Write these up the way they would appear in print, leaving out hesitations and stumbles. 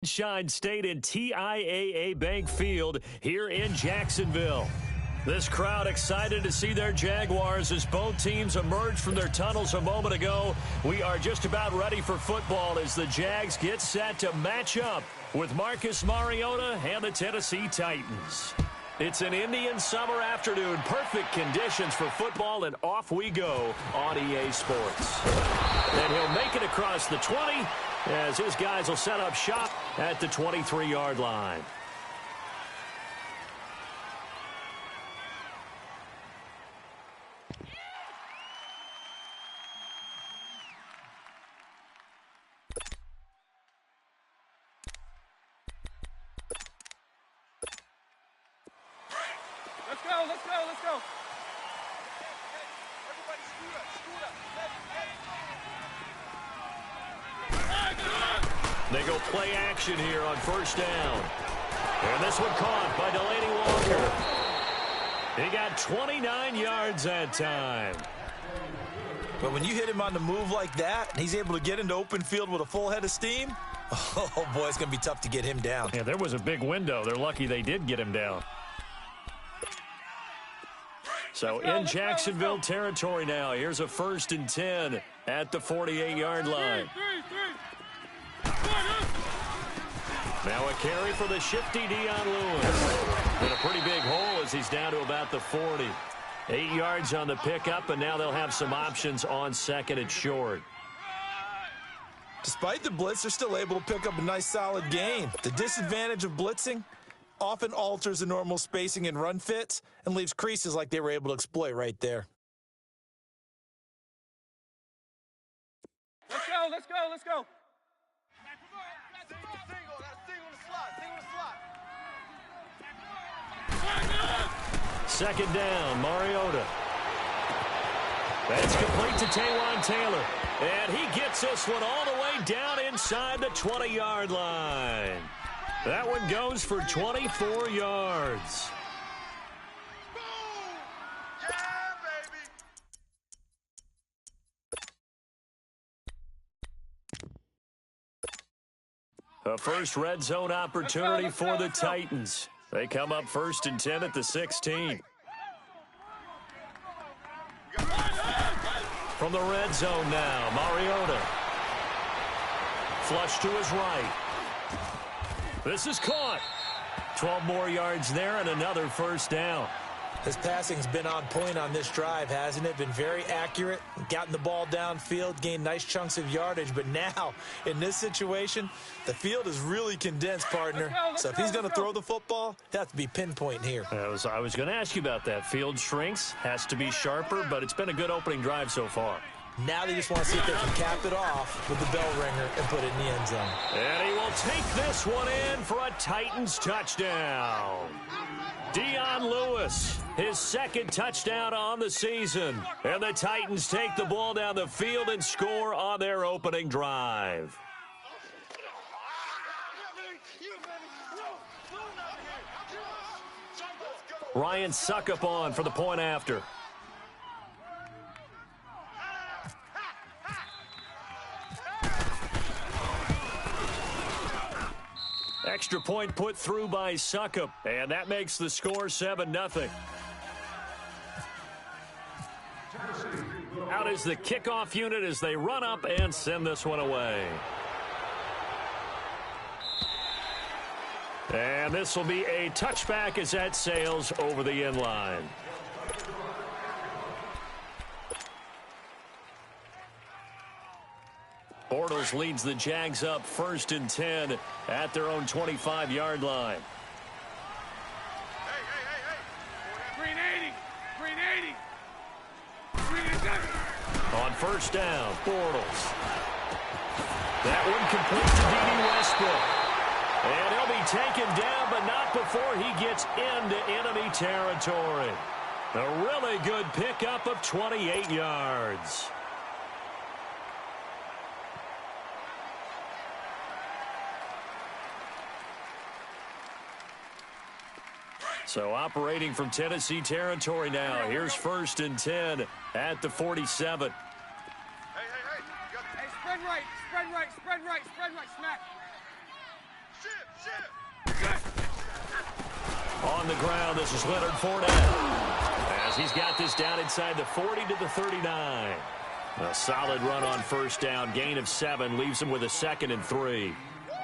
Sunshine State and TIAA Bank Field here in Jacksonville. This crowd excited to see their Jaguars as both teams emerge from their tunnels a moment ago. We are just about ready for football as the Jags get set to match up with Marcus Mariota and the Tennessee Titans. It's an Indian summer afternoon. Perfect conditions for football, and off we go on EA Sports. And he'll make it across the 20 as his guys will set up shop at the 23-yard line. Let's go, let's go, let's go. Everybody scoot up, They go play action here on first down. And this one caught by Delaney Walker. He got 29 yards that time. But when you hit him on the move like that, and he's able to get into open field with a full head of steam, oh boy, it's going to be tough to get him down. Yeah, there was a big window. They're lucky they did get him down. So in Jacksonville territory now. Here's a 1st and 10 at the 48-yard line. Now a carry for the shifty Dion Lewis. In a pretty big hole as he's down to about the 40. 8 yards on the pickup, and now they'll have some options on second and short. Despite the blitz, they're still able to pick up a nice solid gain. The disadvantage of blitzing often alters the normal spacing and run fits and leaves creases like they were able to exploit right there. Let's go, let's go, let's go. Second down, Mariota. That's complete to Taywan Taylor. And he gets this one all the way down inside the 20-yard line. That one goes for 24 yards. A first red zone opportunity for the Titans. They come up 1st and 10 at the 16. From the red zone now, Mariota. Flush to his right. This is caught. 12 more yards there and another first down. His passing's been on point on this drive, hasn't it? Been very accurate, gotten the ball downfield, gained nice chunks of yardage. But now, in this situation, the field is really condensed, partner. So if he's going to throw the football, it has to be pinpoint here. I was going to ask you about that. Field shrinks, has to be sharper, but it's been a good opening drive so far. Now they just want to see if they can cap it off with the bell ringer and put it in the end zone. And he will take this one in for a Titans touchdown. Dion Lewis, his second touchdown on the season. And the Titans take the ball down the field and score on their opening drive. Ryan Suckup on for the point after. Extra point put through by Suckup, and that makes the score 7-0. Out is the kickoff unit as they run up and send this one away. And this will be a touchback as that sails over the end line. Bortles leads the Jags up 1st and 10 at their own 25-yard line. Green 80. On first down, Bortles. That one complete to D.D. Westbrook. And he'll be taken down, but not before he gets into enemy territory. A really good pickup of 28 yards. So operating from Tennessee territory now. Here's 1st and 10 at the 47. Hey, spread right, smack. on the ground. This is Leonard Fournette. As he's got this down inside the 40 to the 39. A solid run on first down. Gain of 7 leaves him with a 2nd and 3.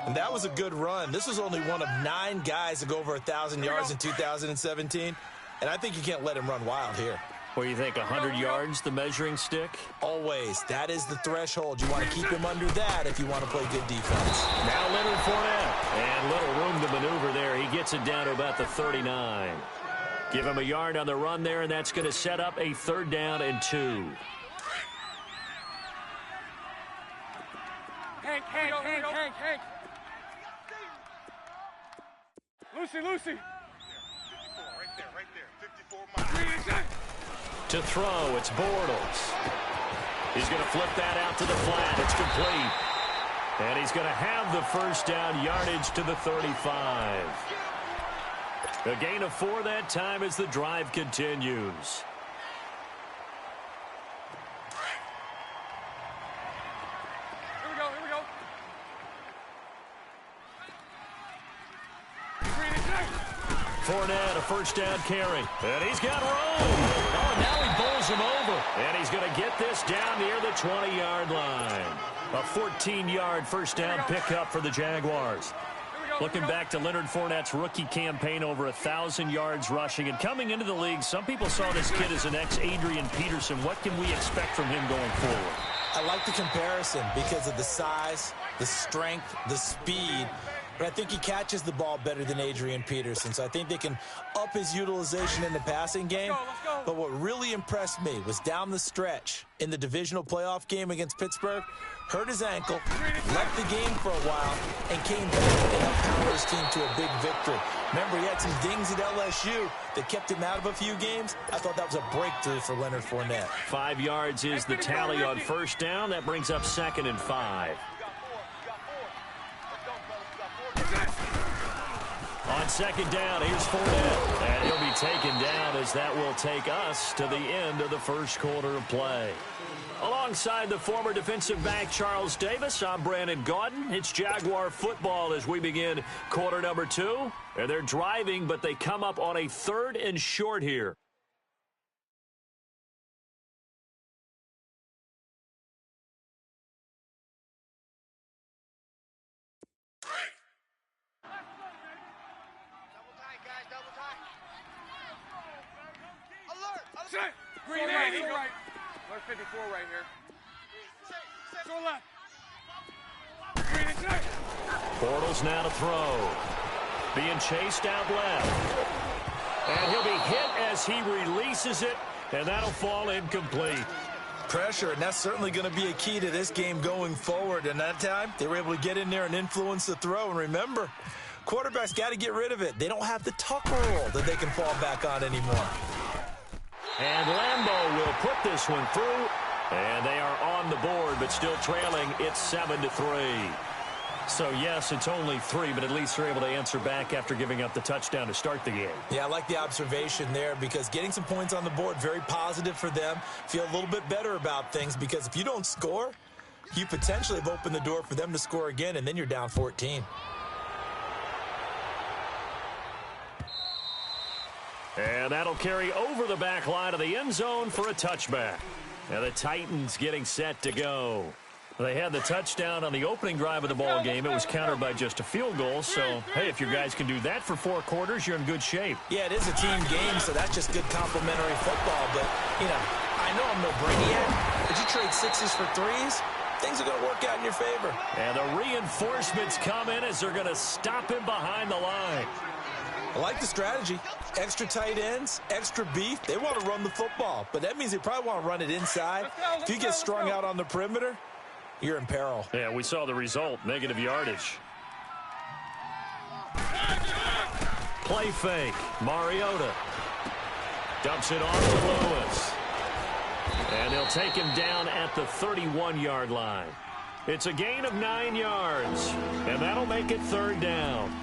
And that was a good run. This was only one of 9 guys to go over 1,000 yards in 2017. And I think you can't let him run wild here. What do you think, 100 yards, the measuring stick? Always. That is the threshold. You want to keep him under that if you want to play good defense. Now Leonard Fournette. And little room to maneuver there. He gets it down to about the 39. Give him a yard on the run there, and that's going to set up a 3rd down and 2. Hank. Lucy. Right there. 54 miles. To throw, it's Bortles. He's going to flip that out to the flat. It's complete. And he's going to have the first down, yardage to the 35. A gain of 4 that time as the drive continues. Here we go. Fournette, a first down carry. And he's got room. Oh, and now he bowls him over. And he's going to get this down near the 20-yard line. A 14-yard first down pickup for the Jaguars. Looking back to Leonard Fournette's rookie campaign, over 1,000 yards rushing. And coming into the league, some people saw this kid as an ex-Adrian Peterson. What can we expect from him going forward? I like the comparison because of the size, the strength, the speed. But I think he catches the ball better than Adrian Peterson. So I think they can up his utilization in the passing game. Let's go. But what really impressed me was down the stretch in the divisional playoff game against Pittsburgh. Hurt his ankle, left the game for a while, and came back and helped power his team to a big victory. Remember, he had some dings at LSU that kept him out of a few games. I thought that was a breakthrough for Leonard Fournette. 5 yards is the tally on first down. That brings up 2nd and 5. On second down, here's Fournette. And he'll be taken down as that will take us to the end of the first quarter of play. Alongside the former defensive back Charles Davis, I'm Brandon Gaudin. It's Jaguar football as we begin quarter number 2. And they're driving, but they come up on a 3rd and short here. Green 80. Right. There's 54 right here. Go left. Green and check. Bortles now to throw. Being chased out left. And he'll be hit as he releases it, and that'll fall incomplete. Pressure, and that's certainly going to be a key to this game going forward. And that time, they were able to get in there and influence the throw. And remember, quarterbacks got to get rid of it. They don't have the tuck rule that they can fall back on anymore. And Lambeau will put this one through. And they are on the board, but still trailing. It's 7-3. So, yes, it's only 3, but at least they're able to answer back after giving up the touchdown to start the game. Yeah, I like the observation there because getting some points on the board, very positive for them. Feel a little bit better about things because if you don't score, you potentially have opened the door for them to score again, and then you're down 14. And that'll carry over the back line of the end zone for a touchback. And the Titans getting set to go. They had the touchdown on the opening drive of the ball game. It was countered by just a field goal. So, hey, if your guys can do that for 4 quarters, you're in good shape. Yeah, it is a team game, so that's just good complimentary football. But, you know, I know I'm no brainiac, but you trade 6s for 3s, things are going to work out in your favor. And the reinforcements come in as they're going to stop him behind the line. I like the strategy. Extra tight ends, extra beef. They want to run the football, but that means they probably want to run it inside. If you get strung out on the perimeter, you're in peril. Yeah, we saw the result, negative yardage. Play fake, Mariota. Dumps it off to Lewis. And they'll take him down at the 31-yard line. It's a gain of 9 yards, and that'll make it 3rd down.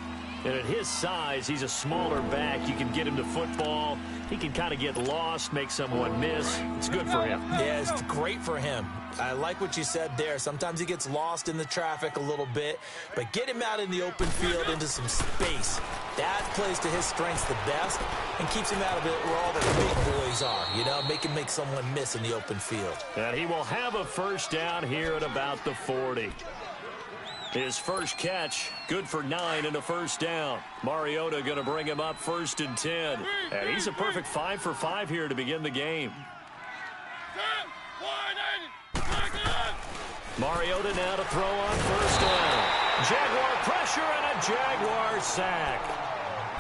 And at his size, he's a smaller back. You can get him to football. He can kind of get lost, make someone miss. It's good for him. Yeah, it's great for him. I like what you said there. Sometimes he gets lost in the traffic a little bit, but get him out in the open field into some space. That plays to his strengths the best and keeps him out of it where all the big boys are, you know, make someone miss in the open field. And he will have a first down here at about the 40. His first catch, good for 9 and a first down. Mariota going to bring him up 1st and 10. And he's a perfect 5 for 5 here to begin the game. Mariota now to throw on first down. Jaguar pressure and a Jaguar sack.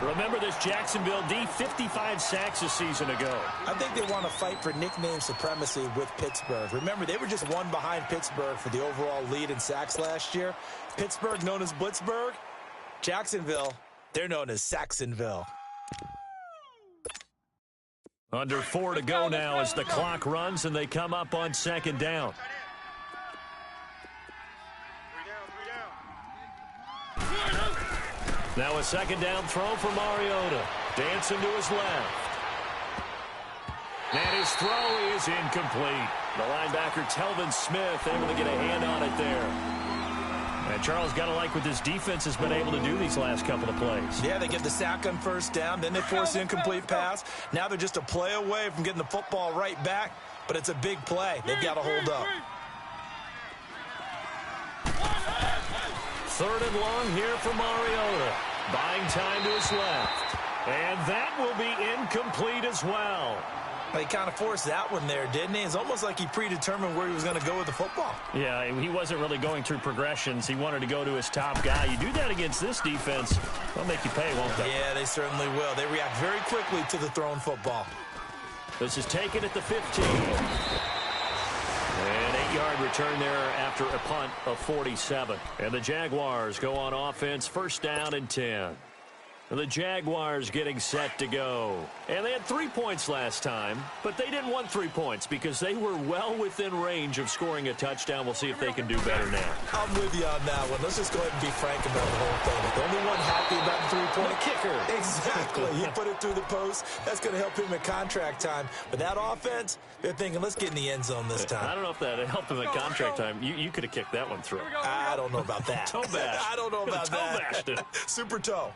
Remember this Jacksonville D, 55 sacks a season ago. I think they want to fight for nickname supremacy with Pittsburgh. Remember, they were just one behind Pittsburgh for the overall lead in sacks last year. Pittsburgh known as Blitzburg. Jacksonville, they're known as Saxonville. Under 4 to go now as the clock runs and they come up on 2nd down. Now a 2nd down throw for Mariota. Dancing to his left. And his throw is incomplete. The linebacker, Telvin Smith, able to get a hand on it there. And Charles, got to like what this defense has been able to do these last couple of plays. Yeah, they get the sack on first down, then they force the incomplete pass. Now they're just a play away from getting the football right back, but it's a big play. They've got to hold up. 3rd and long here for Mariota. Buying time to his left. And that will be incomplete as well. He kind of forced that one there, didn't he? It's almost like he predetermined where he was going to go with the football. Yeah, he wasn't really going through progressions. He wanted to go to his top guy. You do that against this defense, they'll make you pay, won't they? Yeah, they certainly will. They react very quickly to the thrown football. This is taken at the 15. An 8-yard return there after a punt of 47. And the Jaguars go on offense, 1st down and 10. The Jaguars getting set to go. And they had 3 points last time, but they didn't want 3 points because they were well within range of scoring a touchdown. We'll see if they can do better now. I'm with you on that one. Let's just go ahead and be frank about the whole thing. The only one happy about the 3-point kicker. Exactly. He put it through the post. That's going to help him at contract time. But that offense, they're thinking, let's get in the end zone this time. I don't know if that helped him at contract time. You could have kicked that one through. I don't know about that. Toe bash. I don't know about that. Toe bashed it. Super toe.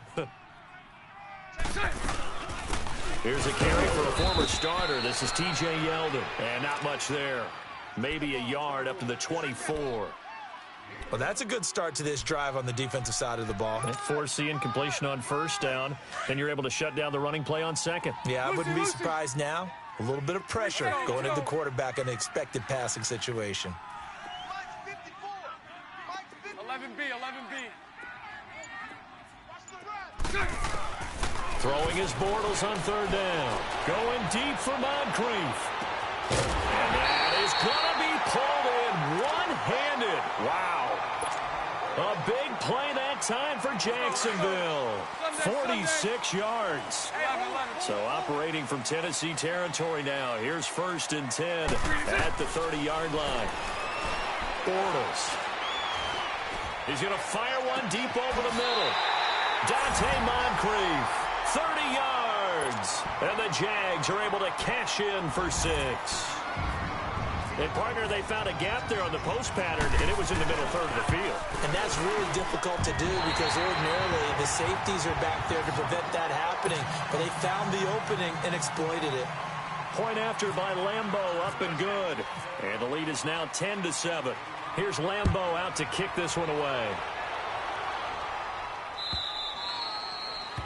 Here's a carry for a former starter. This is T.J. Yeldon. And not much there. Maybe a yard up to the 24. Well, that's a good start to this drive on the defensive side of the ball. Force the incompletion on 1st down. Then you're able to shut down the running play on 2nd. Yeah, I wouldn't be surprised now. A little bit of pressure going into the quarterback in an expected passing situation. 11B, 11B. Throwing his Bortles on 3rd down. Going deep for Moncrief. And that is going to be pulled in one-handed. Wow. A big play that time for Jacksonville. 46 yards. So operating from Tennessee territory now. Here's 1st and 10 at the 30-yard line. Bortles. He's going to fire one deep over the middle. Dante Moncrief. 30 yards. And the Jags are able to cash in for 6. And, partner, they found a gap there on the post pattern, and it was in the middle 3rd of the field. And that's really difficult to do because ordinarily the safeties are back there to prevent that happening. But they found the opening and exploited it. Point after by Lambeau, up and good. And the lead is now 10-7. Here's Lambeau out to kick this one away.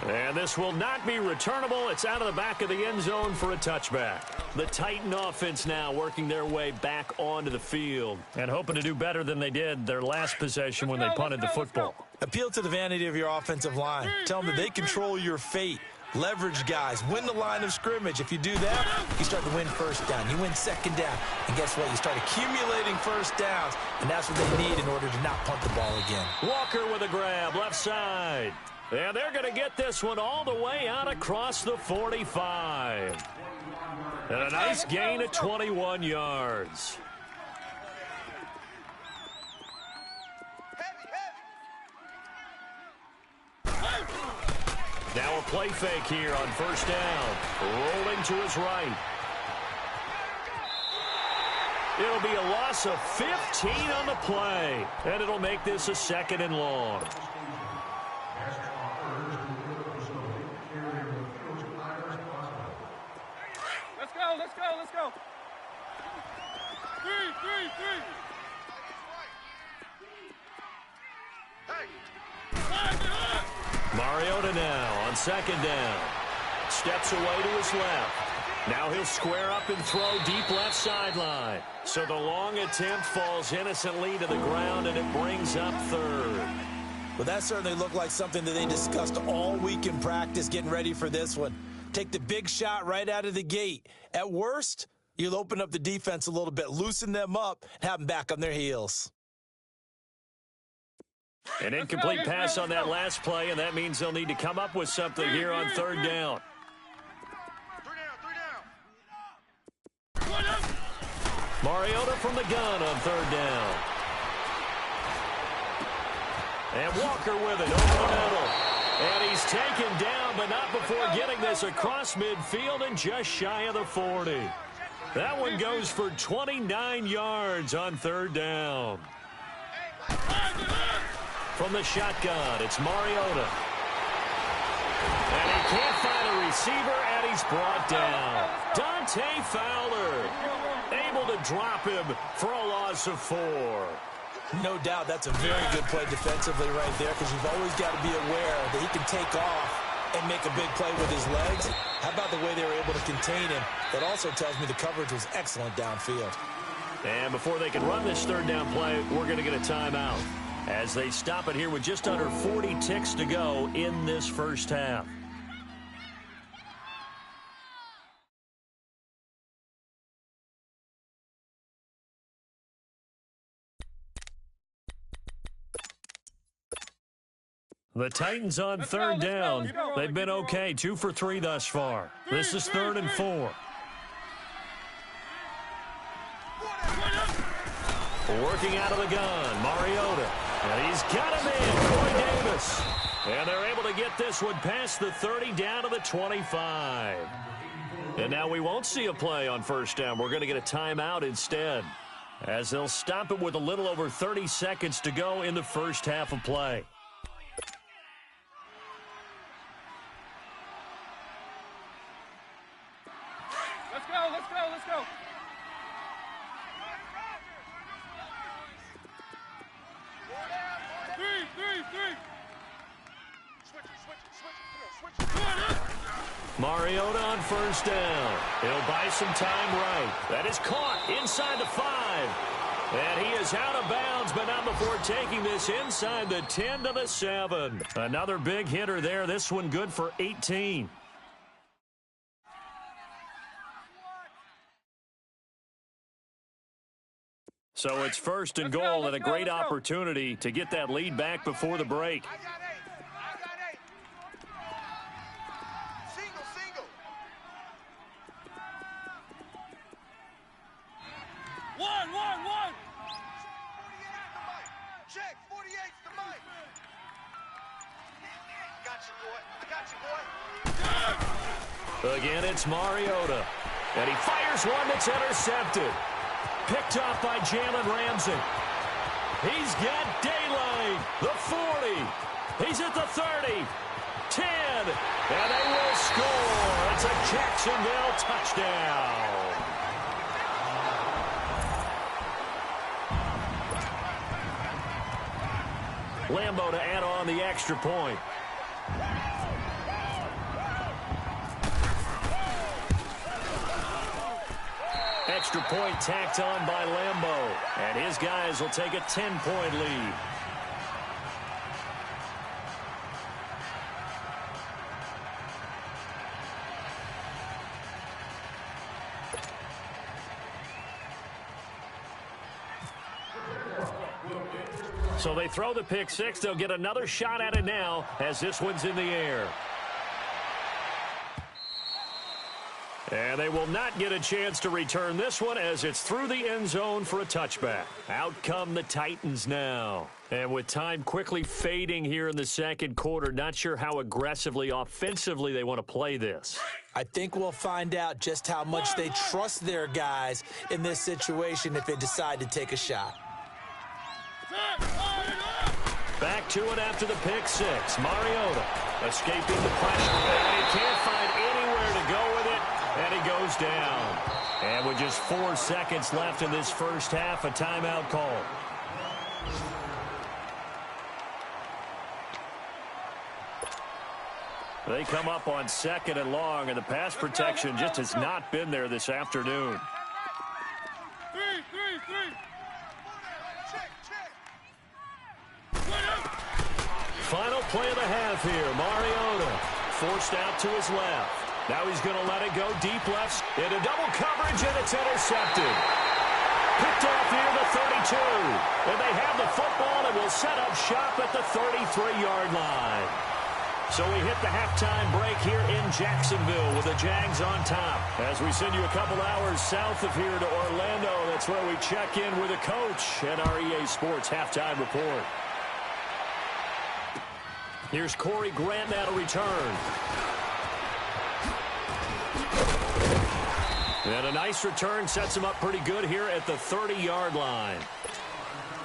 And this will not be returnable. It's out of the back of the end zone for a touchback. The Titan offense now working their way back onto the field and hoping to do better than they did their last possession when they punted the football. Appeal to the vanity of your offensive line. Tell them that they control your fate. Leverage guys. Win the line of scrimmage. If you do that, you start to win 1st down. You win 2nd down. And guess what? You start accumulating 1st downs. And that's what they need in order to not punt the ball again. Walker with a grab, left side. And they're going to get this one all the way out across the 45. And a nice gain of 21 yards. Now a play fake here on first down. Rolling to his right. It'll be a loss of 15 on the play, and it'll make this a 2nd and long. Let's go, let's go, let's go. Three. Mariota now on 2nd down. Steps away to his left. Now he'll square up and throw deep left sideline. So the long attempt falls innocently to the ground, and it brings up 3rd. Well, that certainly looked like something that they discussed all week in practice getting ready for this one. Take the big shot right out of the gate. At worst, you'll open up the defense a little bit, loosen them up, and have them back on their heels. An incomplete pass on that last play, and that means they'll need to come up with something here on 3rd down. Mariota from the gun on 3rd down. And Walker with it over the middle. And he's taken down, but not before getting this across midfield and just shy of the 40. That one goes for 29 yards on 3rd down. From the shotgun, it's Mariota. And he can't find a receiver, and he's brought down. Dante Fowler able to drop him for a loss of 4. No doubt that's a very good play defensively right there, because you've always got to be aware that he can take off and make a big play with his legs. How about the way they were able to contain him? That also tells me the coverage was excellent downfield. And before they can run this 3rd down play, we're going to get a timeout as they stop it here with just under 40 ticks to go in this first half. The Titans on 3rd down. They've been okay, 2 for 3 thus far. This is 3rd and 4. Working out of the gun, Mariota. And he's got him in, Troy Davis. And they're able to get this one past the 30 down to the 25. And now we won't see a play on first down. We're going to get a timeout instead, as they'll stop it with a little over 30 seconds to go in the first half of play. Let's go, let's go, let's go. Three. Mariota on first down. He'll buy some time right. That is caught inside the 5. And he is out of bounds, but not before taking this inside the 10 to the 7. Another big hitter there. This one good for 18. So it's 1st and goal, and a great opportunity to get that lead back before the break. I got 8. Single. One. Check, 48's the mic. Got you, boy. Again, it's Mariota. And he fires one that's intercepted. Picked off by Jalen Ramsey. He's got daylight. The 40. He's at the 30. 10. And they will score. It's a Jacksonville touchdown. Lambo to add on the extra point. Extra point tacked on by Lambo. And his guys will take a 10-point lead. So they throw the pick six. They'll get another shot at it now as this one's in the air. And they will not get a chance to return this one as it's through the end zone for a touchback. Out come the Titans now. And with time quickly fading here in the second quarter, not sure how aggressively, offensively they want to play this. I think we'll find out just how much they trust their guys in this situation if they decide to take a shot. Back to it after the pick six. Mariota escaping the pressure. And he can't find anywhere to go with it, and he goes down. And with just 4 seconds left in this first half, a timeout call. They come up on 2nd and long, and the pass protection just has not been there this afternoon. Final play of the half here. Mariota forced out to his left. Now he's going to let it go deep left into double coverage, and it's intercepted. Picked off near the 32. And they have the football and will set up shop at the 33-yard line. So we hit the halftime break here in Jacksonville with the Jags on top. As we send you a couple hours south of here to Orlando, that's where we check in with the coach and our EA Sports halftime report. Here's Corey Grant now to return. And a nice return sets him up pretty good here at the 30-yard line.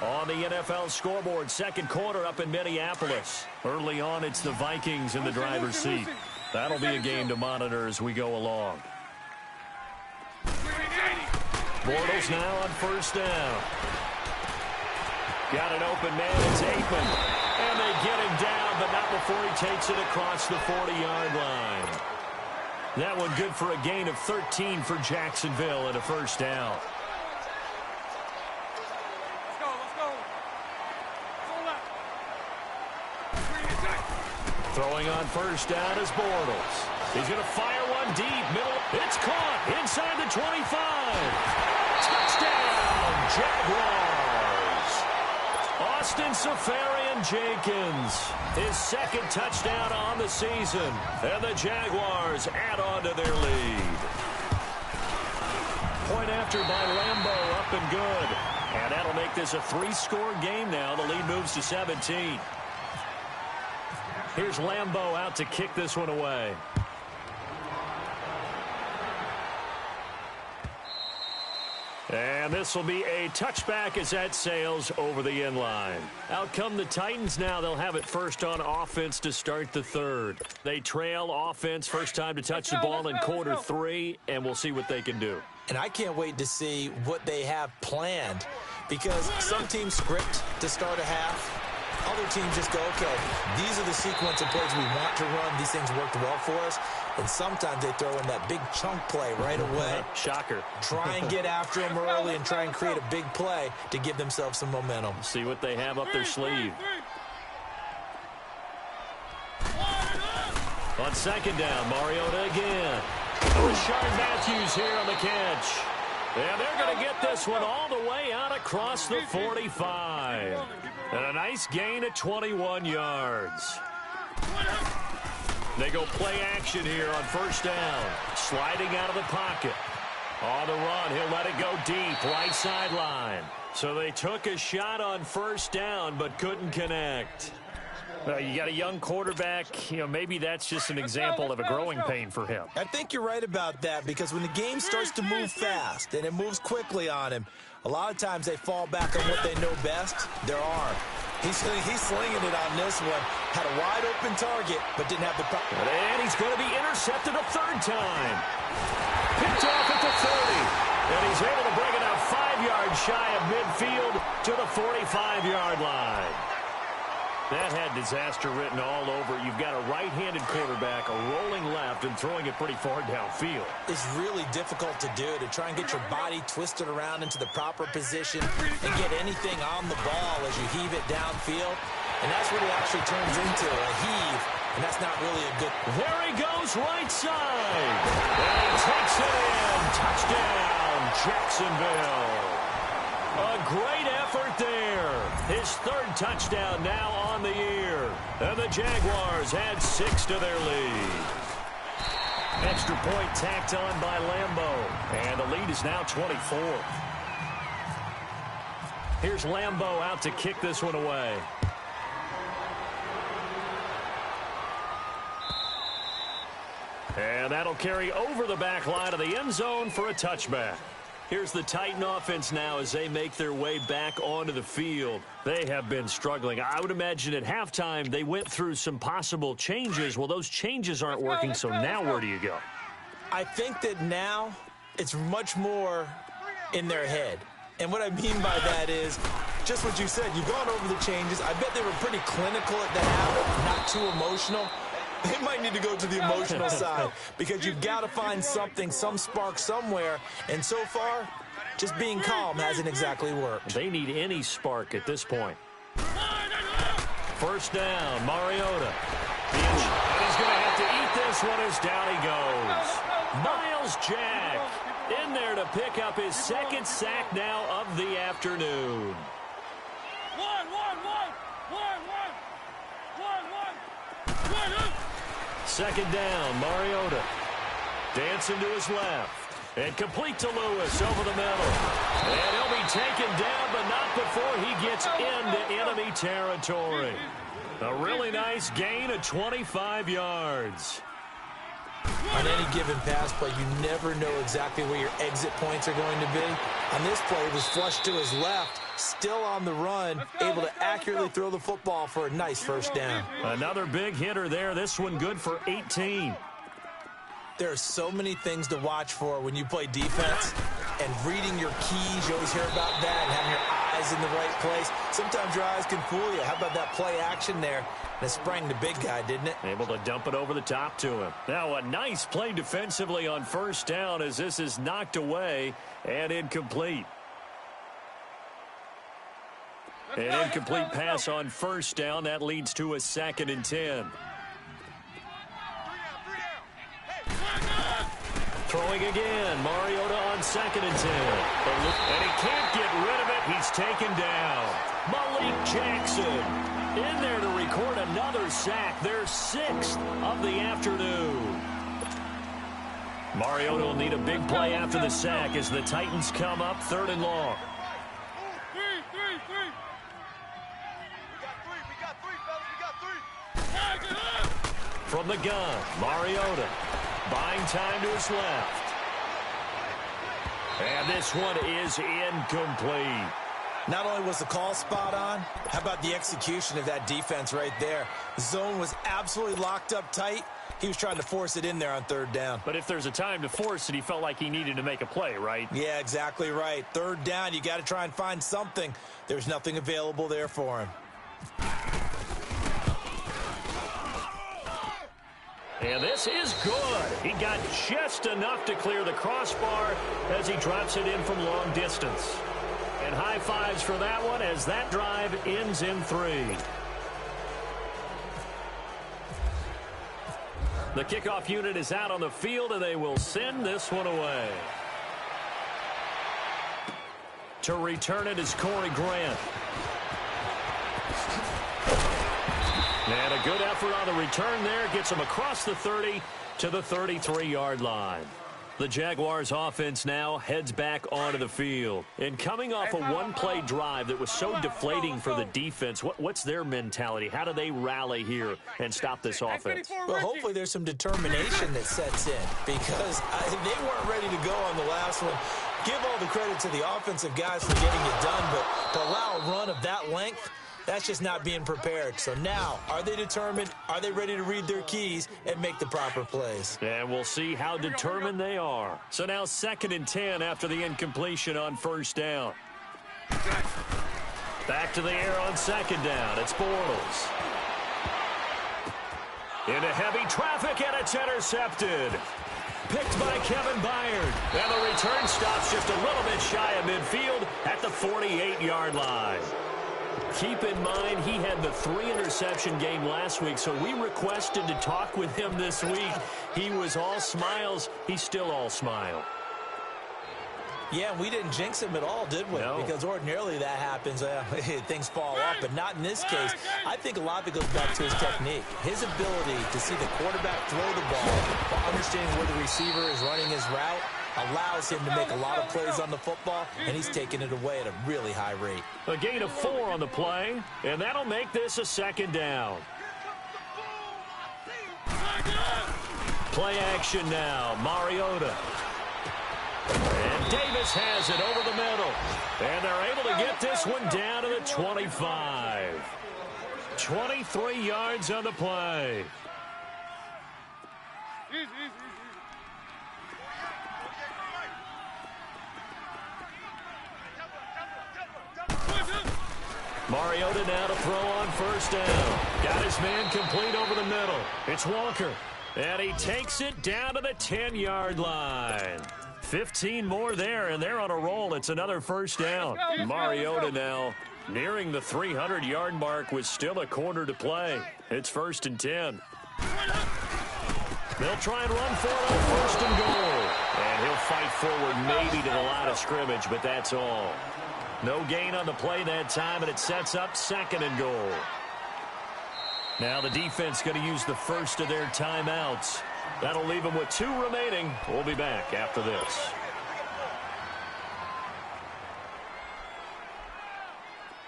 On the NFL scoreboard, second quarter up in Minneapolis. Early on, it's the Vikings in the driver's seat. That'll be a game to monitor as we go along. Bortles now on first down. Got an open man, it's Aikman. And they get him down, but not before he takes it across the 40-yard line. That one good for a gain of 13 for Jacksonville and a first down. Throwing on first down is Bortles. He's going to fire one deep, middle. It's caught inside the 25. Touchdown, Jaguars. Austin Seferian-Jenkins, his second touchdown on the season. And the Jaguars add on to their lead. Point after by Lambo, up and good. And that'll make this a 3-score game now. The lead moves to 17. Here's Lambo out to kick this one away. And this will be a touchback as that sails over the end line. Out come the Titans now. They'll have it first on offense to start the third. They trail offense, first time to touch the ball in quarter 3, and we'll see what they can do. And I can't wait to see what they have planned, because some teams script to start a half. Other teams just go, okay, these are the sequence of plays we want to run. These things worked well for us. And sometimes they throw in that big chunk play right away. Shocker. Try and get after them early and try and create a big play to give themselves some momentum. See what they have up their sleeve. On second down, Mariota again. Rashard Matthews here on the catch. And they're going to get this one all the way out across the 45. And a nice gain of 21 yards. They go play action here on first down. Sliding out of the pocket. On the run, he'll let it go deep, right sideline. So they took a shot on first down, but couldn't connect. You got a young quarterback, maybe that's just an example of a growing pain for him. I think you're right about that, because when the game starts to move fast and it moves quickly on him, a lot of times they fall back on what they know best, their arm. He's slinging it on this one. Had a wide open target, but didn't have the power. And he's going to be intercepted a third time. Picked off at the 30. And he's able to bring it out 5 yards shy of midfield to the 45-yard line. That had disaster written all over. You've got a right-handed quarterback, a rolling left, and throwing it pretty far downfield. It's really difficult to do, to try and get your body twisted around into the proper position and get anything on the ball as you heave it downfield. And that's what it actually turns into, a heave. And that's not really a good... There he goes, right side. And he takes it in. Touchdown, Jacksonville. A great effort there. His third touchdown now on the year. And the Jaguars add 6 to their lead. Extra point tacked on by Lambo. And the lead is now 24. Here's Lambeau out to kick this one away. And that'll carry over the back line of the end zone for a touchback. Here's the Titan offense now as they make their way back onto the field. They have been struggling. I would imagine at halftime they went through some possible changes. Well, those changes aren't working, so now where do you go? I think that now it's much more in their head. And what I mean by that is just what you said. You've gone over the changes. I bet they were pretty clinical at the half, not too emotional. They might need to go to the emotional side because you've got to find something, some spark somewhere. And so far, just being calm hasn't exactly worked. They need any spark at this point. First down, Mariota. And he's going to have to eat this one as down he goes. Miles Jack in there to pick up his second sack now of the afternoon. Second down, Mariota. Dancing to his left. And complete to Lewis over the middle. And he'll be taken down, but not before he gets into enemy territory. A really nice gain of 25 yards. On any given pass play, you never know exactly where your exit points are going to be. On this play, it was flushed to his left, still on the run, able to accurately throw the football for a nice first down. Another big hitter there. This one good for 18. There are so many things to watch for when you play defense, and reading your keys, you always hear about that, and having your eyes in the right place. Sometimes your eyes can fool you. How about that play action there? And it sprang the big guy, didn't it? Able to dump it over the top to him. Now a nice play defensively on first down as this is knocked away and incomplete. An incomplete pass on first down. That leads to a 2nd and 10. Throwing again. Mariota on 2nd and 10. And he can't get rid of it. He's taken down. Malik Jackson in there to record another sack. Their 6th of the afternoon. Mariota will need a big play after the sack as the Titans come up 3rd and long. From the gun, Mariota buying time to his left. And this one is incomplete. Not only was the call spot on, how about the execution of that defense right there? The zone was absolutely locked up tight. He was trying to force it in there on 3rd down. But if there's a time to force it, he felt like he needed to make a play, right? Yeah, exactly right. 3rd down, you got to try and find something. There's nothing available there for him. And this is good. He got just enough to clear the crossbar as he drops it in from long distance. And high fives for that one as that drive ends in 3. The kickoff unit is out on the field, and they will send this one away. To return it is Corey Grant. And a good effort on the return there. Gets him across the 30 to the 33-yard line. The Jaguars offense now heads back onto the field. And coming off a one-play drive that was so deflating for the defense, what's their mentality? How do they rally here and stop this offense? Well, hopefully there's some determination that sets in because they weren't ready to go on the last one. Give all the credit to the offensive guys for getting it done, but to allow a run of that length, that's just not being prepared. So now, are they determined? Are they ready to read their keys and make the proper plays? And we'll see how determined they are. So now 2nd and 10 after the incompletion on first down. Back to the air on 2nd down. It's Bortles. Into heavy traffic, and it's intercepted. Picked by Kevin Byard. And the return stops just a little bit shy of midfield at the 48-yard line. Keep in mind, he had the 3-interception game last week, so we requested to talk with him this week. He was all smiles. He's still all smile. Yeah, we didn't jinx him at all, did we? No. Because ordinarily that happens. Things fall off, but not in this case. I think a lot of it goes back to his technique. His ability to see the quarterback throw the ball while understanding where the receiver is running his route. allows him to make a lot of plays on the football, and he's taking it away at a really high rate. A gain of 4 on the play, and that'll make this a second down. Play action now, Mariota. And Davis has it over the middle. And they're able to get this one down to the 25. 23 yards on the play. Mariota now to throw on first down. Got his man complete over the middle. It's Walker. And he takes it down to the 10-yard line. 15 more there, and they're on a roll. It's another first down. Mariota now nearing the 300-yard mark with still a quarter to play. It's 1st and 10. They'll try and run for it on 1st and goal. And he'll fight forward maybe to the line of scrimmage, but that's all. No gain on the play that time, and it sets up 2nd and goal. Now the defense going to use the first of their timeouts. That'll leave them with 2 remaining. We'll be back after this.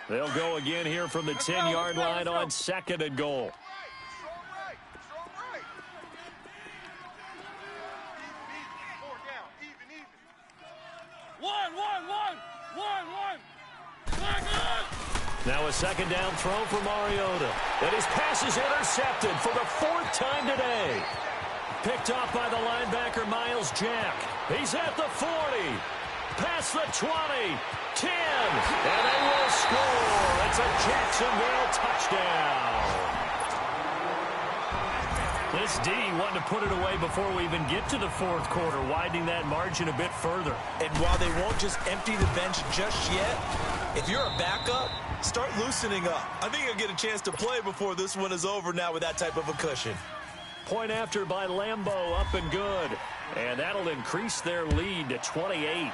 They'll go again here from the 10-yard line on 2nd and goal. Now a 2nd down throw for Mariota. And his pass is intercepted for the 4th time today. Picked off by the linebacker, Miles Jack. He's at the 40. Past the 20. 10. And they will score. It's a Jacksonville touchdown. This D wanted to put it away before we even get to the 4th quarter, widening that margin a bit further. And while they won't just empty the bench just yet, if you're a backup, start loosening up. I think you'll get a chance to play before this one is over now with that type of a cushion. Point after by Lambeau, up and good. And that'll increase their lead to 28.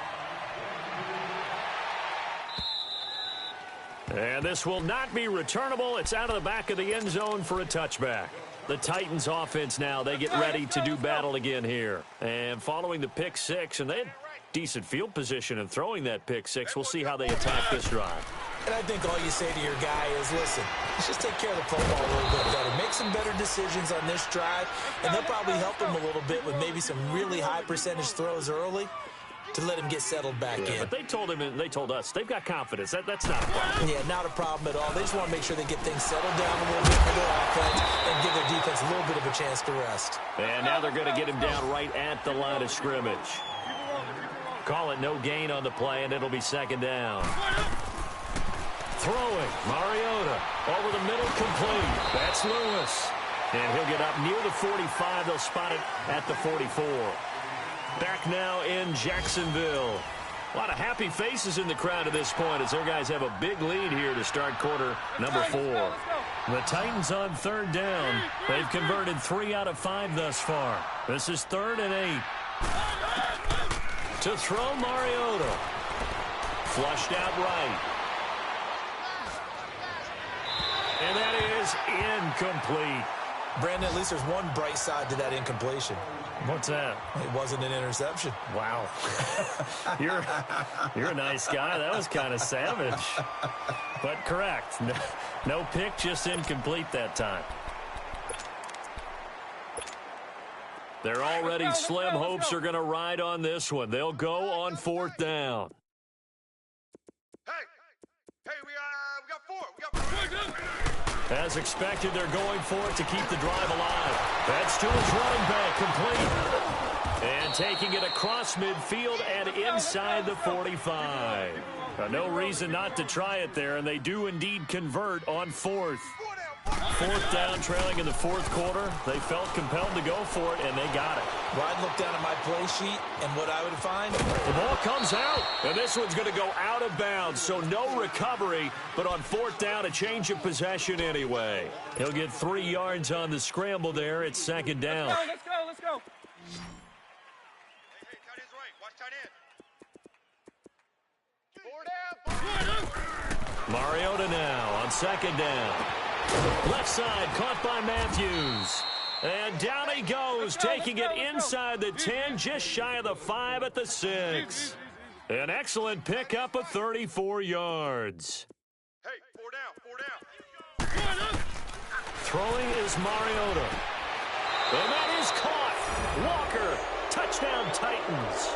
And this will not be returnable. It's out of the back of the end zone for a touchback. The Titans offense now, they get ready to do battle again here. And following the pick 6, and they had decent field position in throwing that pick 6. We'll see how they attack this drive. And I think all you say to your guy is, listen, let's just take care of the football a little bit better. Make some better decisions on this drive, and they'll probably help him a little bit with maybe some really high percentage throws early to let him get settled back in. But they told him and they told us they've got confidence. That's not a problem. Yeah, not a problem at all. They just want to make sure they get things settled down a little bit for their offense and give their defense a little bit of a chance to rest. And now they're going to get him down right at the line of scrimmage. Call it no gain on the play, and it'll be 2nd down. Throwing, Mariota, over the middle, complete. That's Lewis. And he'll get up near the 45. They'll spot it at the 44. Back now in Jacksonville. A lot of happy faces in the crowd at this point as their guys have a big lead here to start quarter number 4. The Titans on 3rd down. They've converted 3 out of 5 thus far. This is 3rd and 8. To throw, Mariota. Flushed out right. And that is incomplete. Brandon, at least there's one bright side to that incompletion. What's that? It wasn't an interception. Wow. You're a nice guy. That was kind of savage. But correct. No pick, just incomplete that time. Their already slim hopes are going to ride on this one. They'll go on 4th down. Hey, we got 4. We got 4. As expected, they're going for it to keep the drive alive. That's to his running back, complete. And taking it across midfield and inside the 45. No reason not to try it there, and they do indeed convert on 4th. 4th down, trailing in the 4th quarter. They felt compelled to go for it, and they got it. Well, I'd look down at my play sheet, and what I would find? The ball comes out, and this one's going to go out of bounds, so no recovery, but on 4th down, a change of possession anyway. He'll get 3 yards on the scramble there. It's 2nd down. Let's go. Hey, tight end's right. Watch tight end. 4 down. Mariota now on 2nd down. Left side, caught by Matthews. And down he goes, taking it inside the 10, just shy of the 5 at the 6. An excellent pickup of 34 yards. Hey, 4 down. Throwing is Mariota. And that is caught. Walker, touchdown Titans.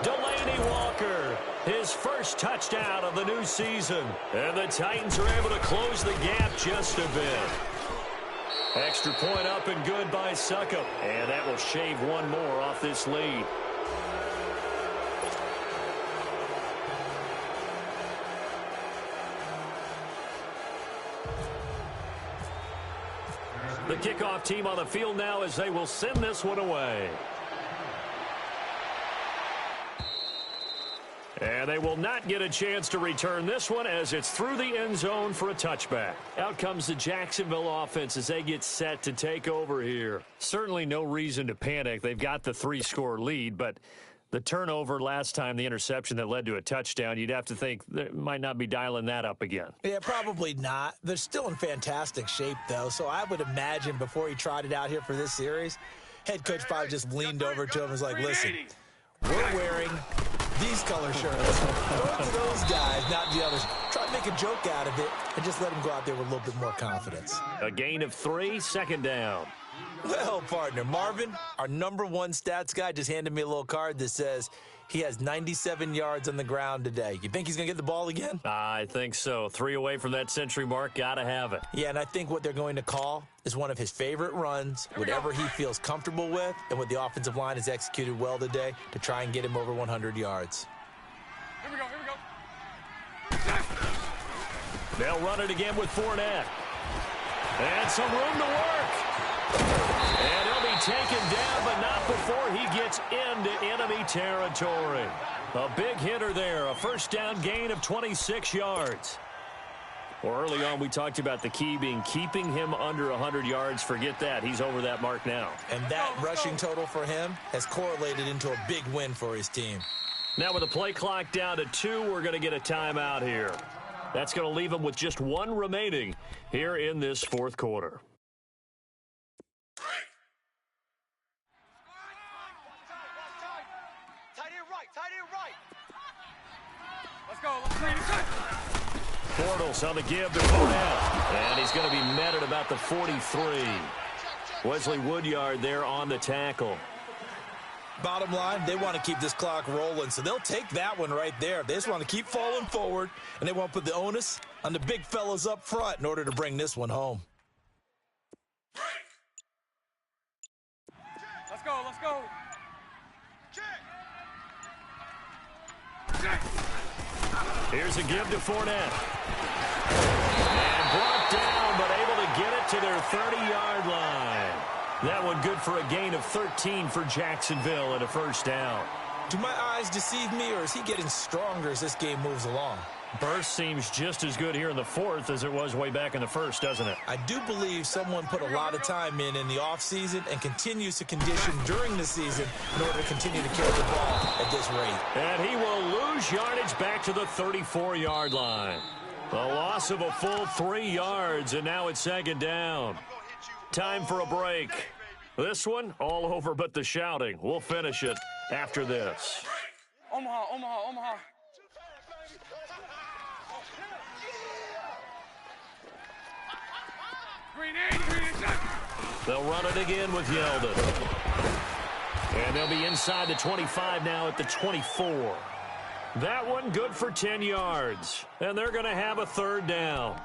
Delaney Walker, his first touchdown of the new season. And the Titans are able to close the gap just a bit. Extra point up and good by Succop. And that will shave one more off this lead. The kickoff team on the field now as they will send this one away. And they will not get a chance to return this one as it's through the end zone for a touchback. Out comes the Jacksonville offense as they get set to take over here. Certainly no reason to panic. They've got the 3-score lead, but the turnover last time, the interception that led to a touchdown, you'd have to think they might not be dialing that up again. Yeah, probably not. They're still in fantastic shape, though, so I would imagine before he tried it out here for this series, head coach probably just leaned over to him and was like, listen, we're wearing these color shirts. Throw it to those guys, not the others. Try to make a joke out of it and just let them go out there with a little bit more confidence. A gain of 3, second down. Well, partner, Marvin, our number one stats guy, just handed me a little card that says he has 97 yards on the ground today. You think he's going to get the ball again? I think so. 3 away from that century mark. Got to have it. Yeah, and I think what they're going to call is one of his favorite runs, whatever he feels comfortable with, and what the offensive line has executed well today to try and get him over 100 yards. Here we go. They'll run it again with Fournette. And some room to work. And he'll be taken down, but not before he gets into enemy territory. A big hitter there, a first down gain of 26 yards. Well, early on, we talked about the key being keeping him under 100 yards. Forget that. He's over that mark now. And that rushing total for him has correlated into a big win for his team. Now with the play clock down to 2, we're going to get a timeout here. That's going to leave him with just 1 remaining here in this fourth quarter. Let's go. Let's bring it. Bortles on the give to Fournette. And he's going to be met at about the 43. Wesley Woodyard there on the tackle. Bottom line, they want to keep this clock rolling, so they'll take that one right there. They just want to keep falling forward, and they want to put the onus on the big fellas up front in order to bring this one home. Let's go. Here's a give to Fournette. And brought down, but able to get it to their 30-yard line. That one good for a gain of 13 for Jacksonville and a first down. Do my eyes deceive me, or is he getting stronger as this game moves along? Burst seems just as good here in the fourth as it was way back in the first, doesn't it? I do believe someone put a lot of time in the offseason and continues to condition during the season in order to continue to carry the ball at this rate. And he will lose yardage back to the 34-yard line. A loss of a full 3 yards, and now it's second down. Time for a break. This one, all over but the shouting. We'll finish it after this. Omaha. Green 8. They'll run it again with Yeldon. And they'll be inside the 25 now at the 24. That one good for 10 yards. And they're going to have a third down.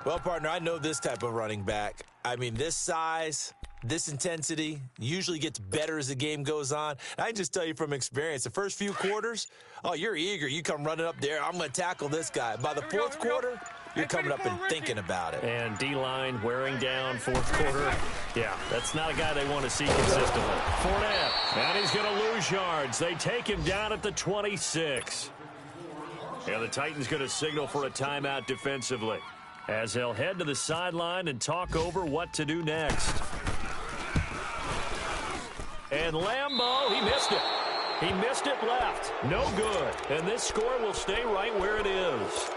Well, partner, I know this type of running back. I mean, this size, this intensity usually gets better as the game goes on. I can just tell you from experience, the first few quarters, oh, you're eager. You come running up there. I'm going to tackle this guy. By the fourth quarter, you're coming up and thinking about it. And D-line wearing down fourth quarter. Yeah, that's not a guy they want to see consistently. Fournette, and he's going to lose yards. They take him down at the 26. And the Titans going to signal for a timeout defensively as they'll head to the sideline and talk over what to do next. And Lambeau, he missed it. He missed it left. No good. And this score will stay right where it is.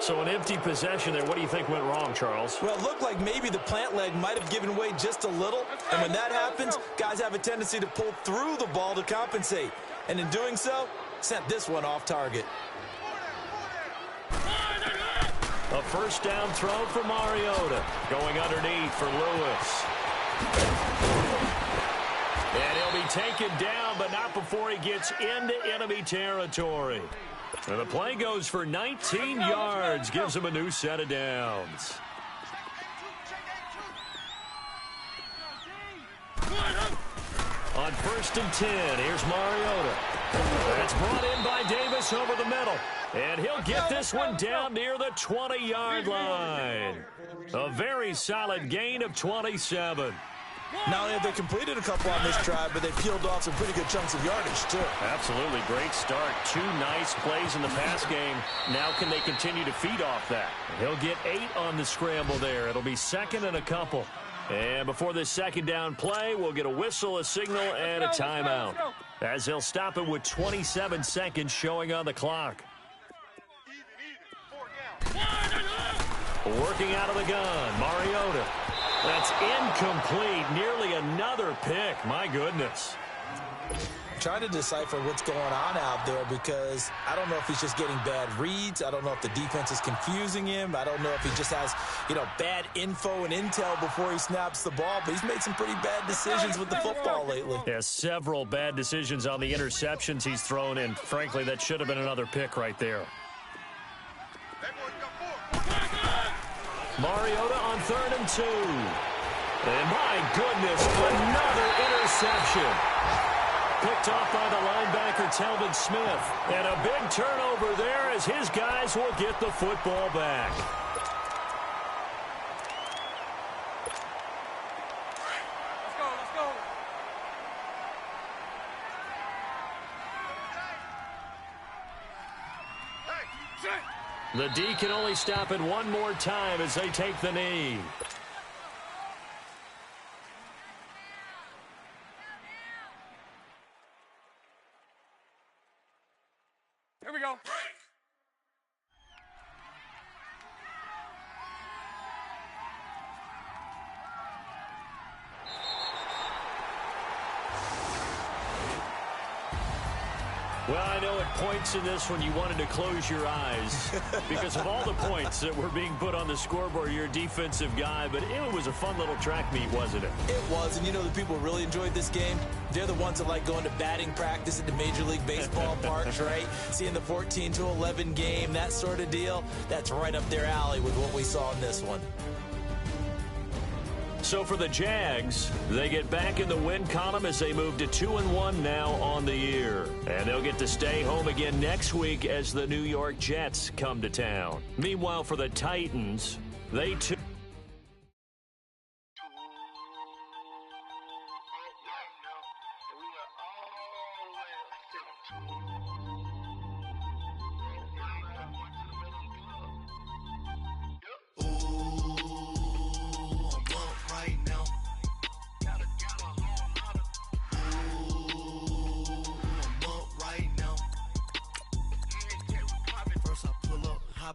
So an empty possession there. What do you think went wrong, Charles? Well, it looked like maybe the plant leg might have given way just a little. And when that happens, guys have a tendency to pull through the ball to compensate. And in doing so, sent this one off target. A first down throw for Mariota. Going underneath for Lewis. And he'll be taken down, but not before he gets into enemy territory. And the play goes for 19 yards, gives him a new set of downs. On 1st and 10, here's Mariota. That's brought in by Davis over the middle. And he'll get this one down near the 20-yard line. A very solid gain of 27. Not only have they completed a couple on this drive, but they peeled off some pretty good chunks of yardage, too. Absolutely. Great start. 2 nice plays in the pass game. Now can they continue to feed off that? He'll get 8 on the scramble there. It'll be 2nd and a couple. And before this second down play, we'll get a whistle, a signal, and a timeout, as he'll stop it with 27 seconds showing on the clock. Working out of the gun, Mariota. That's incomplete. Nearly another pick. My goodness. Trying to decipher what's going on out there, because I don't know if he's just getting bad reads. I don't know if the defense is confusing him. I don't know if he just has, bad info and intel before he snaps the ball. But he's made some pretty bad decisions with the football lately. Yeah, several bad decisions on the interceptions he's thrown in. Frankly, that should have been another pick right there. Mariota on 3rd and 2. And my goodness, another interception. Picked off by the linebacker, Telvin Smith. And a big turnover there as his guys will get the football back. Let's go. The D can only stop it one more time as they take the knee. Here we go. Well, I know at points in this one you wanted to close your eyes because of all the points that were being put on the scoreboard. You're a defensive guy, but it was a fun little track meet, wasn't it? It was, and the people really enjoyed this game. They're the ones that like going to batting practice at the Major League Baseball parks, right? Seeing the 14-11 game, that sort of deal. That's right up their alley with what we saw in this one. So for the Jags, they get back in the win column as they move to 2-1 now on the year. And they'll get to stay home again next week as the New York Jets come to town. Meanwhile, for the Titans, they too...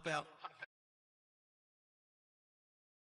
Out.